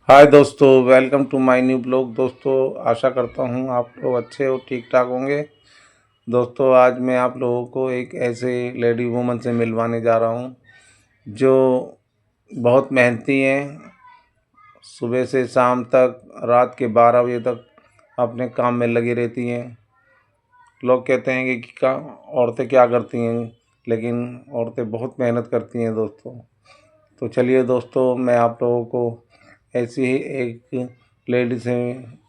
हाय दोस्तों, welcome to my new blog. दोस्तों, आशा करता हूँ आप लोग अच्छे और ठीक ठाक होंगे। दोस्तों, आज मैं आप लोगों को एक ऐसे लेडी वूमन से मिलवाने जा रहा हूँ जो बहुत मेहनती हैं। सुबह से शाम तक, रात के 12 बजे तक अपने काम में लगी रहती हैं। लोग कहते हैं कि औरतें क्या करती हैं, लेकिन औरतें बहुत मेहनत करती हैं दोस्तों। तो चलिए दोस्तों, मैं आप लोगों को ऐसी ही एक लेडी से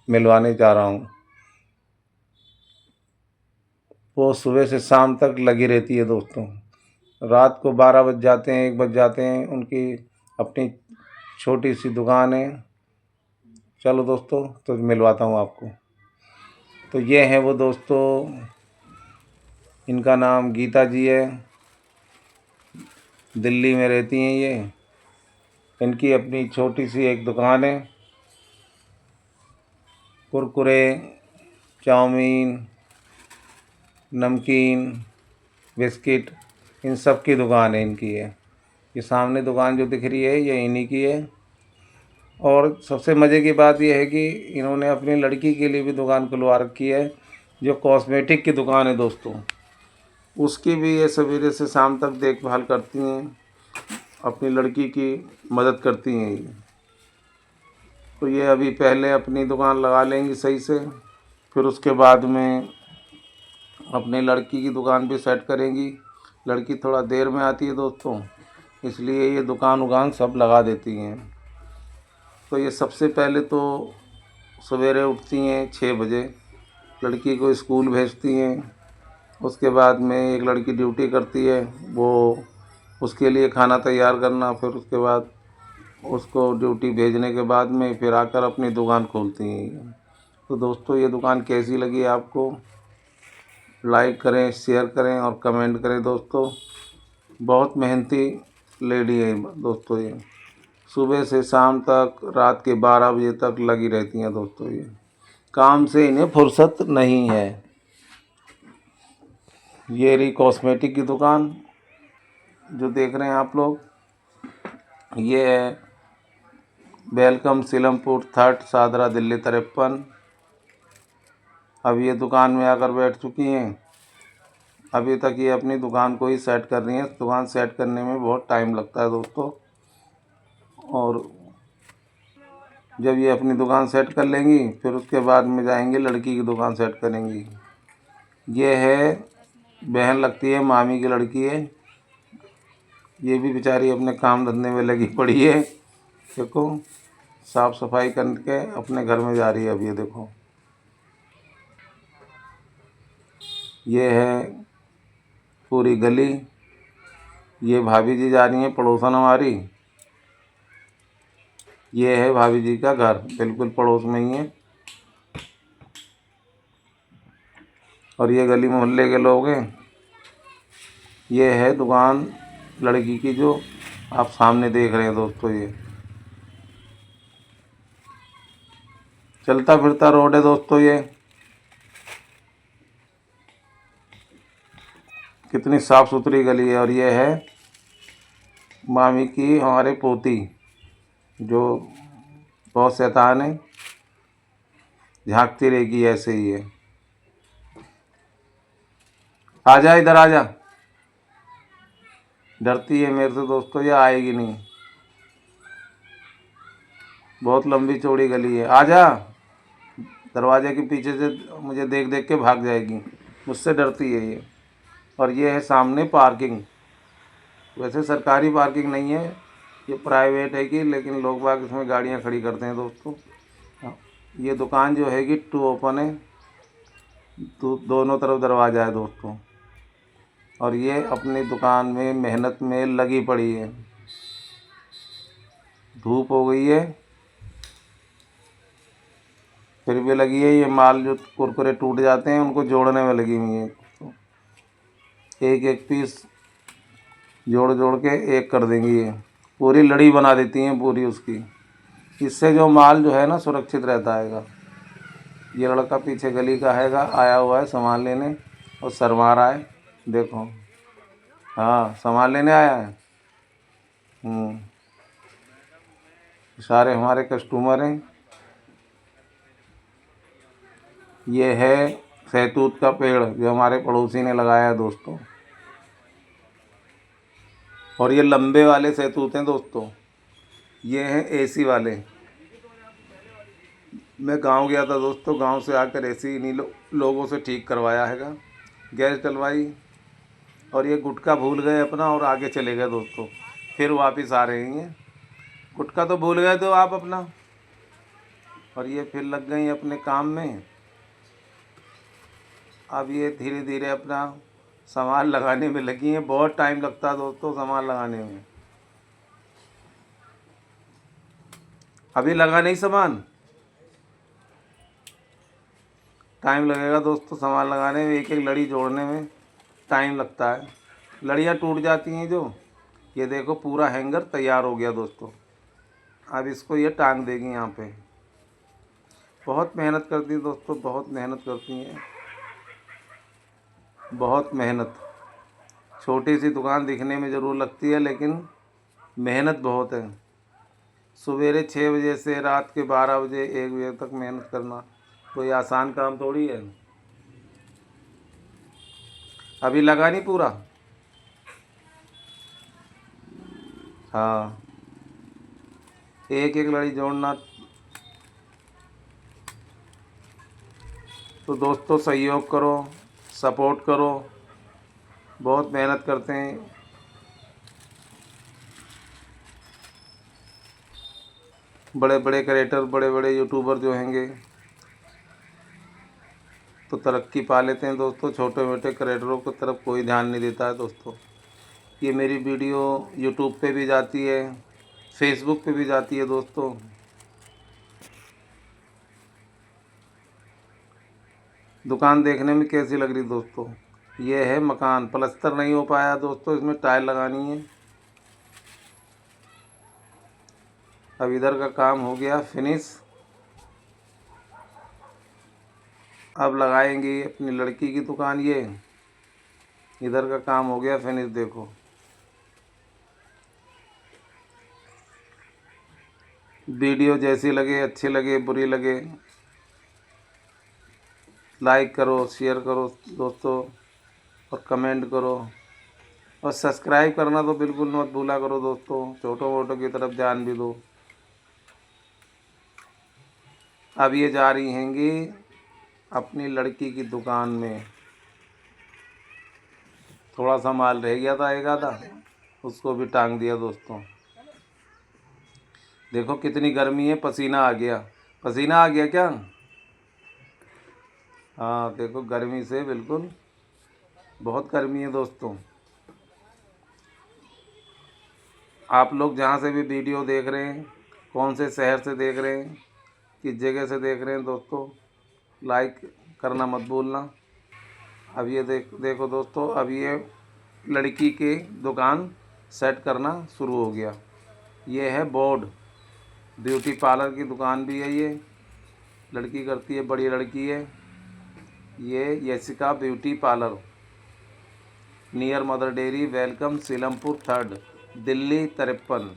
मिलवाने जा रहा हूँ। वो सुबह से शाम तक लगी रहती है दोस्तों। रात को 12 बज जाते हैं, 1 बज जाते हैं। उनकी अपनी छोटी सी दुकान है। चलो दोस्तों, तो मिलवाता हूँ आपको। तो ये हैं वो दोस्तों, इनका नाम गीता जी है। दिल्ली में रहती हैं ये। इनकी अपनी छोटी सी एक दुकान है। कुरकुरे, चाउमीन, नमकीन, बिस्किट, इन सब की दुकान है इनकी है। ये सामने दुकान जो दिख रही है ये इन्हीं की है। और सबसे मज़े की बात यह है कि इन्होंने अपनी लड़की के लिए भी दुकान खुलवा रखी है, जो कॉस्मेटिक की दुकान है दोस्तों। उसकी भी ये सवेरे से शाम तक देखभाल करती हैं, अपनी लड़की की मदद करती हैं ये। तो ये अभी पहले अपनी दुकान लगा लेंगी सही से, फिर उसके बाद में अपनी लड़की की दुकान भी सेट करेंगी। लड़की थोड़ा देर में आती है दोस्तों, इसलिए ये दुकान उकान सब लगा देती हैं। तो ये सबसे पहले तो सवेरे उठती हैं 6 बजे, लड़की को स्कूल भेजती हैं। उसके बाद में एक लड़की ड्यूटी करती है, वो उसके लिए खाना तैयार करना। फिर उसके बाद उसको ड्यूटी भेजने के बाद में फिर आकर अपनी दुकान खोलती हैं। तो दोस्तों, ये दुकान कैसी लगी आपको? लाइक करें, शेयर करें और कमेंट करें दोस्तों। बहुत मेहनती लेडी है दोस्तों ये। सुबह से शाम तक, रात के 12 बजे तक लगी रहती हैं दोस्तों ये। काम से इन्हें फुर्सत नहीं है। ये रही कॉस्मेटिक की दुकान जो देख रहे हैं आप लोग। ये है वेलकम सीलमपुर 3 सादरा दिल्ली 53। अब ये दुकान में आकर बैठ चुकी हैं। अभी तक ये अपनी दुकान को ही सेट कर रही हैं। दुकान सेट करने में बहुत टाइम लगता है दोस्तों। और जब ये अपनी दुकान सेट कर लेंगी, फिर उसके बाद में जाएंगे लड़की की दुकान सेट करेंगी। ये है बहन लगती है, मामी की लड़की है। ये भी बेचारी अपने काम धंधे में लगी पड़ी है। देखो, साफ़ सफाई करके अपने घर में जा रही है। अब ये देखो, ये है पूरी गली। ये भाभी जी जा रही हैं, पड़ोसन हमारी। ये है भाभी जी का घर, बिल्कुल पड़ोस में ही है। और ये गली मोहल्ले के लोग हैं। ये है दुकान लड़की की जो आप सामने देख रहे हैं दोस्तों। ये चलता फिरता रोड है दोस्तों ये। कितनी साफ़ सुथरी गली है। और ये है मामी की हमारे पोती, जो बहुत शैतान है, झांकती रहेगी ऐसे ही है। आ जा, इधर आ जा। डरती है मेरे से दोस्तों, ये आएगी नहीं। बहुत लंबी चौड़ी गली है। आ जा। दरवाजे के पीछे से मुझे देख देख के भाग जाएगी, मुझसे डरती है ये। और ये है सामने पार्किंग। वैसे सरकारी पार्किंग नहीं है, ये प्राइवेट है कि, लेकिन लोग बाग इसमें गाड़ियाँ खड़ी करते हैं दोस्तों। ये दुकान जो है कि 2 ओपन है, तो दोनों तरफ दरवाज़ा है दोस्तों। और ये अपनी दुकान में मेहनत में लगी पड़ी है। धूप हो गई है, फिर भी लगी है। ये माल जो कुरकुरे टूट जाते हैं उनको जोड़ने में लगी हुई है। एक एक पीस जोड़ जोड़ के एक कर देंगी ये। पूरी लड़ी बना देती हैं पूरी उसकी। इससे जो माल जो है ना सुरक्षित रहता हैगा। ये लड़का पीछे गली का हैगा, आया हुआ है सामान लेने और शर्मा रहा है। देखो, हाँ, सामान लेने आया है। सारे हमारे कस्टमर हैं। ये है सहतूत का पेड़ जो हमारे पड़ोसी ने लगाया है दोस्तों, और ये लंबे वाले सहतूत हैं दोस्तों। ये हैं एसी वाले। मैं गांव गया था दोस्तों, गांव से आकर एसी इन्हीं लोगों से ठीक करवाया हैगा, गैस डलवाई, और ये गुटखा भूल गए अपना और आगे चले गए दोस्तों। फिर वापस आ रहे हैं। गुटखा तो भूल गए थे आप अपना, और ये फिर लग गई अपने काम में। अब ये धीरे धीरे अपना सामान लगाने में लगी हैं। बहुत टाइम लगता है दोस्तों सामान लगाने में। अभी लगा नहीं सामान, टाइम लगेगा दोस्तों सामान लगाने में। एक एक लड़ी जोड़ने में टाइम लगता है, लड़ियाँ टूट जाती हैं जो। ये देखो पूरा हैंगर तैयार हो गया दोस्तों। अब इसको ये टांग देगी यहाँ पे। बहुत मेहनत करती है दोस्तों, बहुत मेहनत करती हैं, बहुत मेहनत। छोटी सी दुकान दिखने में ज़रूर लगती है, लेकिन मेहनत बहुत है। सवेरे 6 बजे से रात के 12 बजे 1 बजे तक मेहनत करना कोई आसान काम थोड़ी है। अभी लगा नहीं पूरा। हाँ, एक एक लड़ी जोड़ना। तो दोस्तों सहयोग करो, सपोर्ट करो। बहुत मेहनत करते हैं। बड़े बड़े क्रिएटर, बड़े बड़े यूट्यूबर जो हैंगे तो तरक्की पा लेते हैं दोस्तों। छोटे मोटे क्रिएटरों की तरफ कोई ध्यान नहीं देता है दोस्तों। ये मेरी वीडियो यूट्यूब पे भी जाती है, फेसबुक पे भी जाती है दोस्तों। दुकान देखने में कैसी लग रही दोस्तों? ये है मकान, प्लस्तर नहीं हो पाया दोस्तों, इसमें टाइल लगानी है। अब इधर का काम हो गया फिनिश। अब लगाएंगे अपनी लड़की की दुकान। ये इधर का काम हो गया फिनिश। देखो वीडियो जैसी लगे, अच्छी लगे, बुरी लगे, लाइक करो, शेयर करो दोस्तों, और कमेंट करो, और सब्सक्राइब करना तो बिल्कुल मत भूला करो दोस्तों। छोटों मोटों की तरफ ध्यान भी दो। अब ये जा रही हैंगी अपनी लड़की की दुकान में। थोड़ा सा माल रह गया था एक आधा, उसको भी टांग दिया दोस्तों। देखो कितनी गर्मी है, पसीना आ गया। पसीना आ गया क्या? हाँ देखो गर्मी से बिल्कुल, बहुत गर्मी है दोस्तों। आप लोग जहाँ से भी वीडियो देख रहे हैं, कौन से शहर से देख रहे हैं, किस जगह से देख रहे हैं दोस्तों, लाइक करना मत भूलना। अब ये देखो दोस्तों, अब ये लड़की की दुकान सेट करना शुरू हो गया। ये है बोर्ड, ब्यूटी पार्लर की दुकान भी है। ये लड़की करती है, बड़ी लड़की है। ये Yashika beauty parlour, near mother dairy, welcome, Seelampur 3, Delhi 53।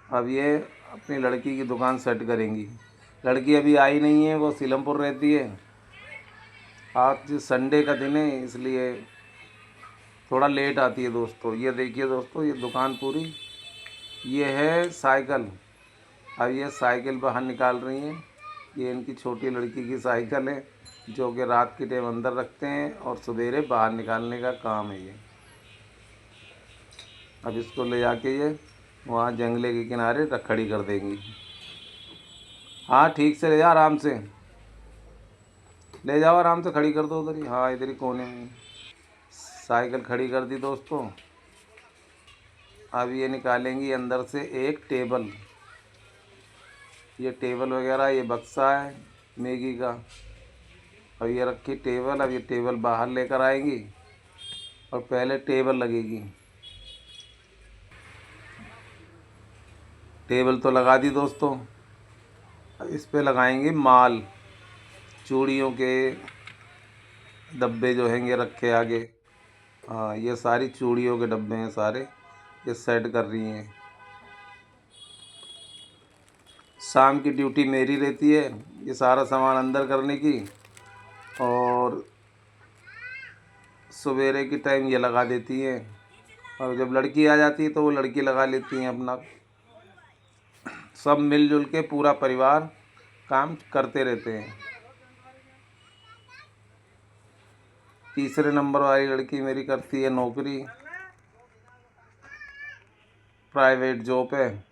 अब ये अपनी लड़की की दुकान सेट करेंगी। लड़की अभी आई नहीं है, वो सीलमपुर रहती है। आज संडे का दिन है इसलिए थोड़ा लेट आती है दोस्तों। ये देखिए दोस्तों, ये दुकान पूरी। ये है साइकिल। अब ये साइकिल बाहर निकाल रही हैं। ये इनकी छोटी लड़की की साइकिल है, जो कि रात के टाइम अंदर रखते हैं और सवेरे बाहर निकालने का काम है ये। अब इसको ले जाके ये वहाँ जंगले के किनारे खड़ी कर देंगी। हाँ ठीक से ले जा, आराम से ले जाओ, आराम से खड़ी कर दो उधर ही। हाँ इधर ही कोने में साइकिल खड़ी कर दी दोस्तों। अब ये निकालेंगी अंदर से एक टेबल। ये टेबल वगैरह, ये बक्सा है मैगी का, और ये रखी टेबल। अब ये टेबल बाहर लेकर आएंगी और पहले टेबल लगेगी। टेबल तो लगा दी दोस्तों। अब इस पे लगाएंगे माल, चूड़ियों के डब्बे जो हैंगे रखे आगे। हाँ ये सारी चूड़ियों के डब्बे हैं सारे, ये सेट कर रही हैं। शाम की ड्यूटी मेरी रहती है ये सारा सामान अंदर करने की, और सवेरे की टाइम ये लगा देती है, और जब लड़की आ जाती है तो वो लड़की लगा लेती हैं अपना। सब मिलजुल के पूरा परिवार काम करते रहते हैं। तीसरे नंबर वाली लड़की मेरी करती है नौकरी, प्राइवेट जॉब है।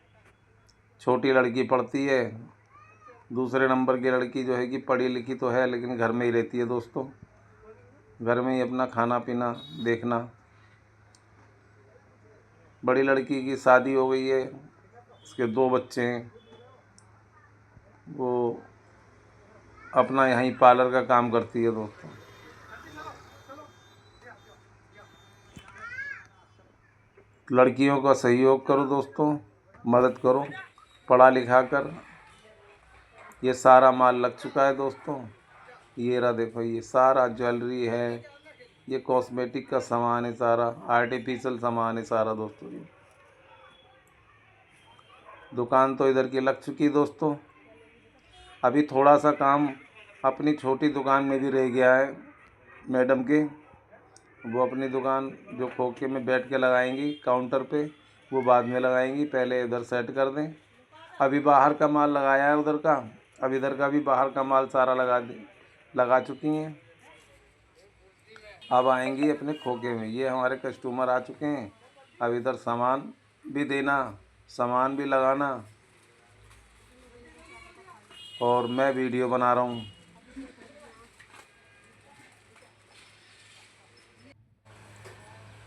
छोटी लड़की पढ़ती है। दूसरे नंबर की लड़की जो है कि पढ़ी लिखी तो है लेकिन घर में ही रहती है दोस्तों, घर में ही अपना खाना पीना देखना। बड़ी लड़की की शादी हो गई है, उसके 2 बच्चे हैं। वो अपना यहीं पार्लर का काम करती है दोस्तों। लड़कियों का सहयोग करो दोस्तों, मदद करो पढ़ा लिखा कर। ये सारा माल लग चुका है दोस्तों। ये रहा देखो, ये सारा ज्वेलरी है, ये कॉस्मेटिक का सामान है, सारा आर्टिफिशियल सामान है सारा दोस्तों। ये दुकान तो इधर की लग चुकी दोस्तों। अभी थोड़ा सा काम अपनी छोटी दुकान में भी रह गया है मैडम के। वो अपनी दुकान जो खोखे में बैठ के लगाएंगी काउंटर पे, वो बाद में लगाएंगी, पहले इधर सेट कर दें। अभी बाहर का माल लगाया है उधर का, अब इधर का भी बाहर का माल सारा लगा चुकी हैं। अब आएंगी अपने खोखे में। ये हमारे कस्टमर आ चुके हैं। अब इधर सामान भी देना, सामान भी लगाना, और मैं वीडियो बना रहा हूँ।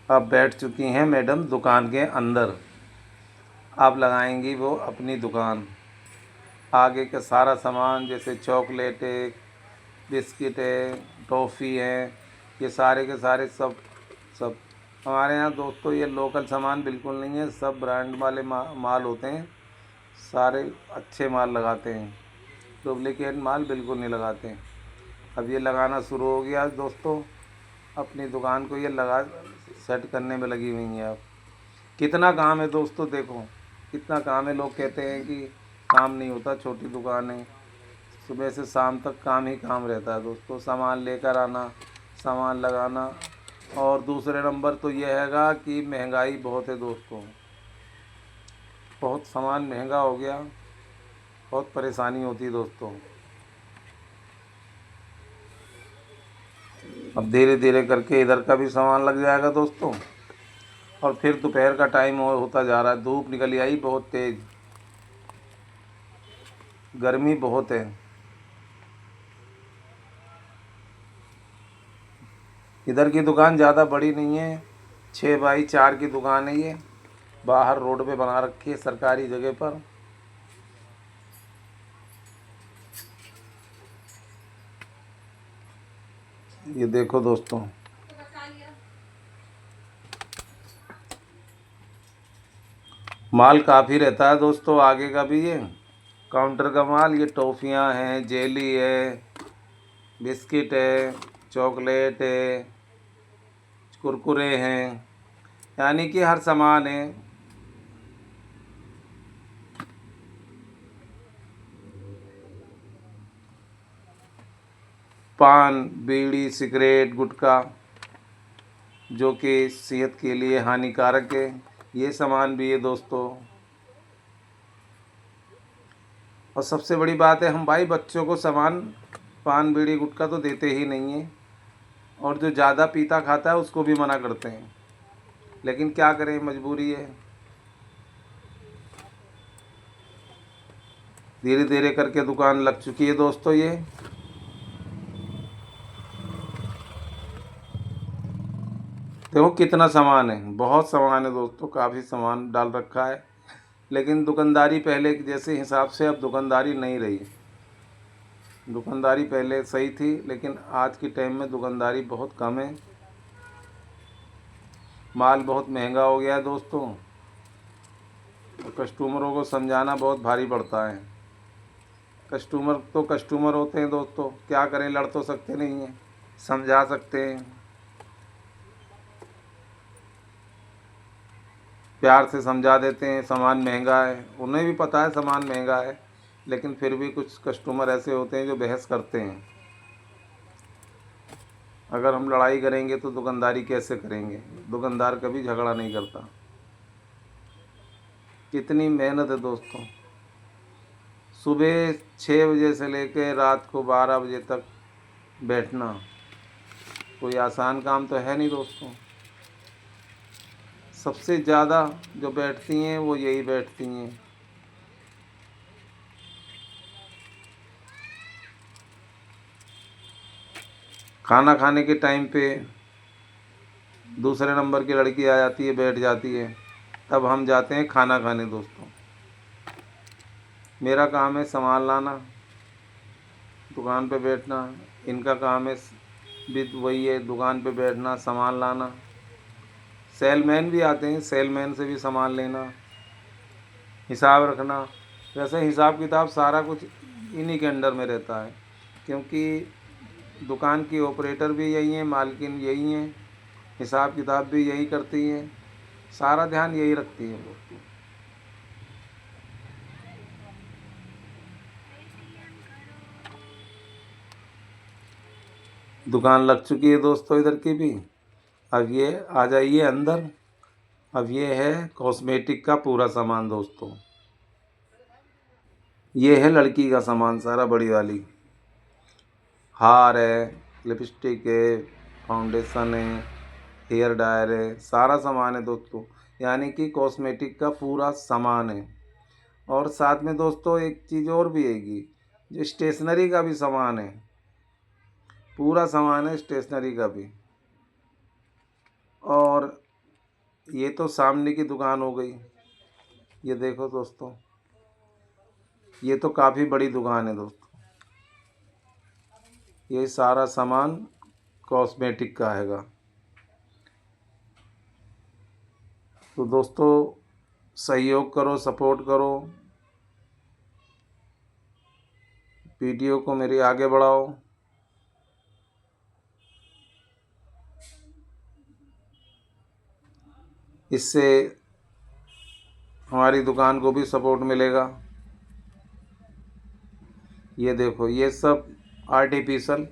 अब बैठ चुकी हैं मैडम दुकान के अंदर। अब लगाएंगी वो अपनी दुकान। आगे का सारा सामान जैसे चॉकलेट है, बिस्किट है, टॉफ़ी है, ये सारे के सारे सब हमारे यहाँ दोस्तों। ये लोकल सामान बिल्कुल नहीं है, सब ब्रांड वाले माल होते हैं। सारे अच्छे माल लगाते हैं, डुप्लीकेट माल बिल्कुल नहीं लगाते हैं। अब ये लगाना शुरू हो गया दोस्तों। अपनी दुकान को ये लगा सेट करने में लगी हुई हैं। अब कितना काम है दोस्तों, देखो कितना काम है। लोग कहते हैं कि काम नहीं होता, छोटी दुकान है। सुबह से शाम तक काम ही काम रहता है दोस्तों। सामान लेकर आना, सामान लगाना, और दूसरे नंबर तो यह हैगा कि महंगाई बहुत है दोस्तों। बहुत सामान महंगा हो गया, बहुत परेशानी होती है दोस्तों। अब धीरे धीरे करके इधर का भी सामान लग जाएगा दोस्तों। और फिर दोपहर का टाइम होता जा रहा है। धूप निकल आई बहुत तेज़, गर्मी बहुत है। इधर की दुकान ज़्यादा बड़ी नहीं है, 6x4 की दुकान है ये। बाहर रोड पे बना रखी है सरकारी जगह पर। ये देखो दोस्तों, माल काफ़ी रहता है दोस्तों। आगे का भी ये काउंटर का माल, ये टॉफ़ियाँ हैं, जेली है, बिस्किट है, चॉकलेट है, कुरकुरे हैं, यानी कि हर सामान है। पान, बीड़ी, सिगरेट, गुटखा जो कि सेहत के लिए हानिकारक है, ये सामान भी है दोस्तों। और सबसे बड़ी बात है, हम भाई बच्चों को सामान पान बीड़ी गुटखा तो देते ही नहीं हैं, और जो ज़्यादा पीता खाता है उसको भी मना करते हैं। लेकिन क्या करें, मजबूरी है। धीरे धीरे करके दुकान लग चुकी है दोस्तों। ये देखो कितना सामान है, बहुत सामान है दोस्तों, काफ़ी सामान डाल रखा है। लेकिन दुकानदारी पहले के जैसे हिसाब से अब दुकानदारी नहीं रही। दुकानदारी पहले सही थी, लेकिन आज के टाइम में दुकानदारी बहुत कम है। माल बहुत महंगा हो गया है दोस्तों, और कस्टमरों को समझाना बहुत भारी पड़ता है। कस्टमर तो कस्टमर होते हैं दोस्तों, क्या करें, लड़ तो सकते नहीं हैं, समझा सकते हैं, प्यार से समझा देते हैं। सामान महंगा है, उन्हें भी पता है सामान महंगा है, लेकिन फिर भी कुछ कस्टमर ऐसे होते हैं जो बहस करते हैं। अगर हम लड़ाई करेंगे तो दुकानदारी कैसे करेंगे? दुकानदार कभी झगड़ा नहीं करता। कितनी मेहनत है दोस्तों, सुबह 6 बजे से लेकर रात को 12 बजे तक बैठना कोई आसान काम तो है नहीं दोस्तों। सबसे ज़्यादा जो बैठती हैं वो यही बैठती हैं। खाना खाने के टाइम पे दूसरे नंबर की लड़की आ जाती है, बैठ जाती है, तब हम जाते हैं खाना खाने दोस्तों। मेरा काम है सामान लाना, दुकान पे बैठना। इनका काम है भी वही है, दुकान पे बैठना, सामान लाना। सेलमैन भी आते हैं, सेलमैन से भी सामान लेना, हिसाब रखना। वैसे हिसाब किताब सारा कुछ इन्हीं के अंडर में रहता है, क्योंकि दुकान की ऑपरेटर भी यही हैं, मालकिन यही हैं, हिसाब किताब भी यही करती हैं, सारा ध्यान यही रखती हैं वो। दुकान लग चुकी है दोस्तों इधर की भी। अब ये आ जाइए अंदर। अब ये है कॉस्मेटिक का पूरा सामान दोस्तों। ये है लड़की का सामान सारा, बड़ी वाली। हार है, लिपस्टिक है, फाउंडेशन है, हेयर डायर है, सारा सामान है दोस्तों। यानी कि कॉस्मेटिक का पूरा सामान है। और साथ में दोस्तों एक चीज़ और भी हैगी, जो स्टेशनरी का भी सामान है, पूरा सामान है स्टेशनरी का भी। और ये तो सामने की दुकान हो गई। ये देखो दोस्तों, ये तो काफ़ी बड़ी दुकान है दोस्तों। ये सारा सामान कॉस्मेटिक का हैगा। तो दोस्तों सहयोग करो, सपोर्ट करो, वीडियो को मेरी आगे बढ़ाओ। इससे हमारी दुकान को भी सपोर्ट मिलेगा। ये देखो, ये सब आर्टिफिशियल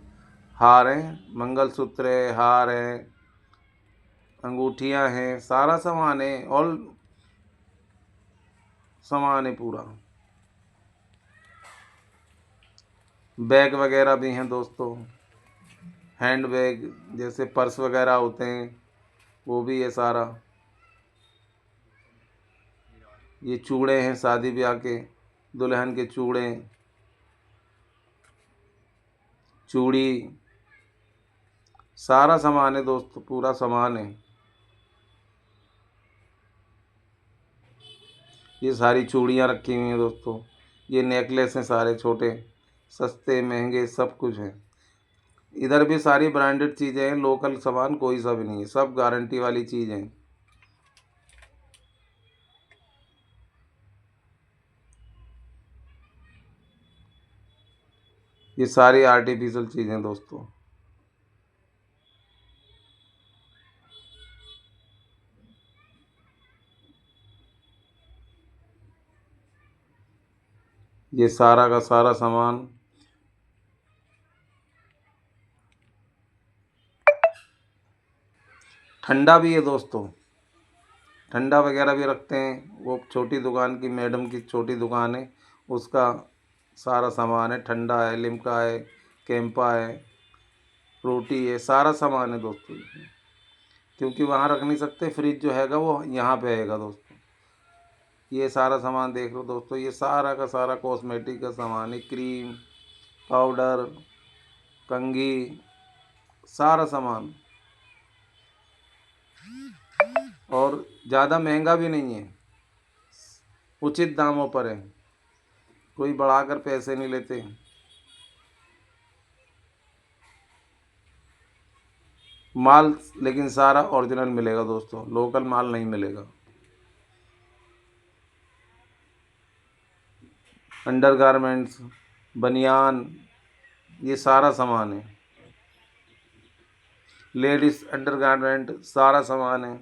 हार हैं, मंगलसूत्र है, हार हैं, अंगूठियां हैं, सारा सामान है, ऑल सामान है पूरा। बैग वगैरह भी हैं दोस्तों, हैंड बैग जैसे पर्स वगैरह होते हैं, वो भी है सारा। ये चूड़े हैं, शादी ब्याह के दुल्हन के चूड़े, चूड़ी, सारा सामान है दोस्तों, पूरा सामान है। ये सारी चूड़ियाँ रखी हुई हैं दोस्तों। ये नेकलेस हैं सारे, छोटे सस्ते महंगे सब कुछ है। इधर भी सारी ब्रांडेड चीज़ें हैं, लोकल सामान कोई सा भी नहीं है, सब गारंटी वाली चीज़ें हैं। ये सारी आर्टिफिशियल चीज़ें दोस्तों। ये सारा का सारा सामान। ठंडा भी है दोस्तों, ठंडा वगैरह भी रखते हैं। वो छोटी दुकान की मैडम की छोटी दुकान है, उसका सारा सामान है। ठंडा है, लिम्का है, कैंपा है, फ्रूटी है, सारा सामान है दोस्तों। क्योंकि वहाँ रख नहीं सकते, फ्रिज जो हैगा वो यहाँ पे हैगा दोस्तों। ये सारा सामान देख लो दोस्तों, ये सारा का सारा कॉस्मेटिक का सामान है। क्रीम, पाउडर, कंघी, सारा सामान। और ज़्यादा महंगा भी नहीं है, उचित दामों पर है, कोई बढ़ाकर पैसे नहीं लेते। माल लेकिन सारा ओरिजिनल मिलेगा दोस्तों, लोकल माल नहीं मिलेगा। अंडरगारमेंट्स, बनियान, ये सारा सामान है। लेडीज़ अंडरगारमेंट, सारा सामान है।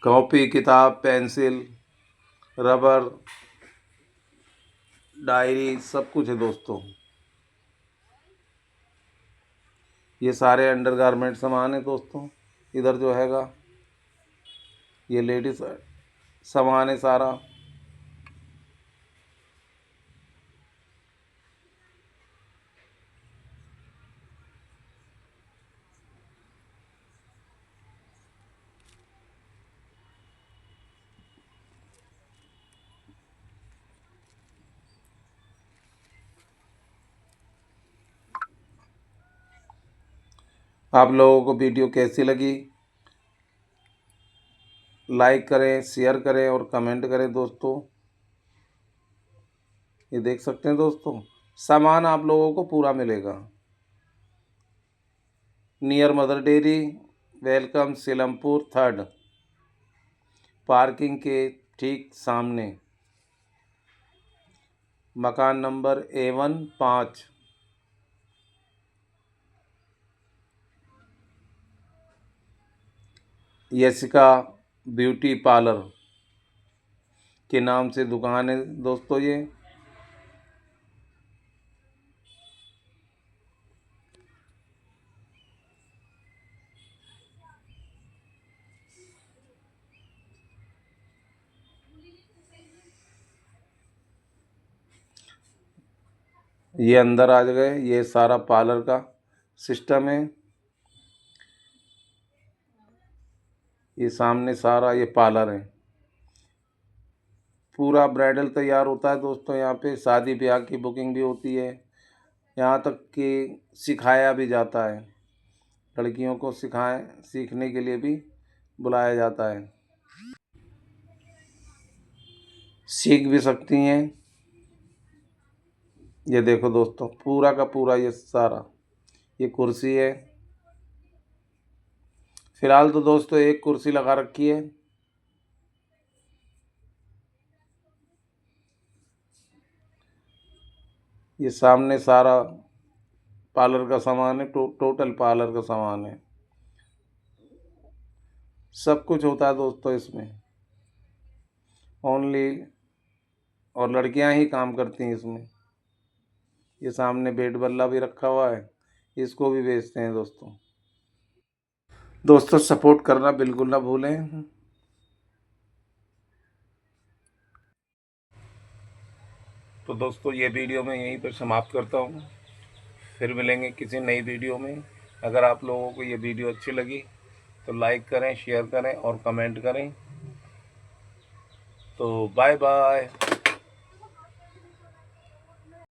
कॉपी किताब पेंसिल रबर डायरी सब कुछ है दोस्तों। ये सारे अंडरगारमेंट सामान है दोस्तों। इधर जो हैगा ये लेडीज सामान है सारा। आप लोगों को वीडियो कैसी लगी लाइक करें, शेयर करें और कमेंट करें दोस्तों। ये देख सकते हैं दोस्तों, सामान आप लोगों को पूरा मिलेगा। Near mother dairy, welcome Seelampur 3rd, parking के ठीक सामने, मकान number A1 5। Yashika beauty parlour के नाम से दुकान है दोस्तों। ये अंदर आ गए, ये सारा पार्लर का सिस्टम है। ये सामने सारा ये पार्लर है। पूरा ब्राइडल तैयार होता है दोस्तों। यहाँ पे शादी ब्याह की बुकिंग भी होती है। यहाँ तक कि सिखाया भी जाता है। लड़कियों को सीखने के लिए भी बुलाया जाता है। सीख भी सकती हैं। ये देखो दोस्तों, पूरा का पूरा ये सारा ये कुर्सी है। फिलहाल तो दोस्तों एक कुर्सी लगा रखी है। ये सामने सारा पार्लर का सामान है। टोटल पार्लर का सामान है। सब कुछ होता है दोस्तों इसमें। ओनली और लड़कियां ही काम करती हैं इसमें। ये सामने बेड बल्ला भी रखा हुआ है, इसको भी बेचते हैं दोस्तों। दोस्तों सपोर्ट करना बिल्कुल ना भूलें। तो दोस्तों ये वीडियो मैं यहीं पर समाप्त करता हूँ। फिर मिलेंगे किसी नई वीडियो में। अगर आप लोगों को ये वीडियो अच्छी लगी तो लाइक करें, शेयर करें और कमेंट करें। तो बाय बाय।